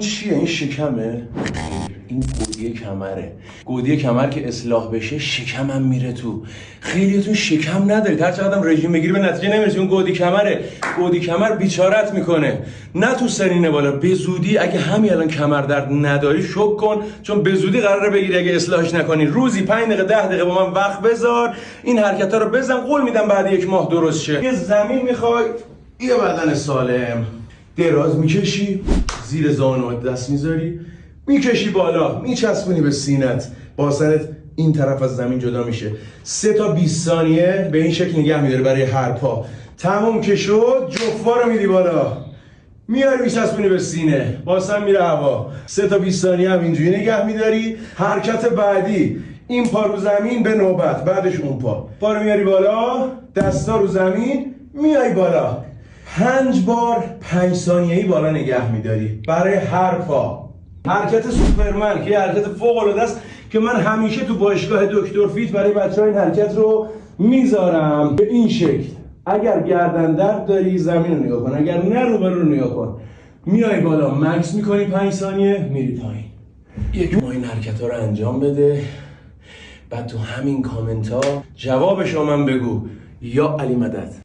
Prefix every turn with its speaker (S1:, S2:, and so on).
S1: چیه این شکمه؟ این گودی کمره. گودی کمر که اصلاح بشه شکمم میره تو. خیلیتون شکم ندارید، هر چقدر رژیم بگیری به نتیجه نمیرسی. اون گودی کمره. گودی کمر بیچارت میکنه. نه تو سنین بالا، به زودی اگه همین الان کمر درد نداری شک کن، چون به زودی قراره بگیری اگه اصلاحش نکنی. روزی 5 دقیقه 10 دقیقه با من وقت بذار، این حرکتا رو بزن، قول میدم بعد 1 ماه درست شه. یه زمین میخوای، یه بدن سالم، دراز میکشی، زیر زانوات دست میذاری، میکشی بالا، میچسبونی به سینت، باسنت این طرف از زمین جدا میشه. 3 تا 20 ثانیه به این شکل نگه میداری برای هر پا. تموم که شد، جفا رو میدی بالا، میاری میچسبونی به سینه، باسن میره هوا. 3 تا 20 ثانیه هم اینجوری نگه میداری. حرکت بعدی این پا رو زمین به نوبت، بعدش اون پا رو میاری بالا، دستا رو زمین، میای بالا. 5 بار 5 ثانیه‌ای بالا نگه میداری برای هر پا. حرکت سوپرمن که حرکت فوق العاده است که من همیشه تو باشگاه دکتر فیت برای بچه‌ها این حرکت رو میذارم به این شکل. اگر گردن درد داری زمین رو نگاه کن، اگر نه روبرو رو نگاه کن. میای بالا، مکس میکنی 5 ثانیه، میری پایین. 1 ماه این حرکت ها رو انجام بده. بعد تو همین کامنت ها جوابشو من بگو. یا علی مدد.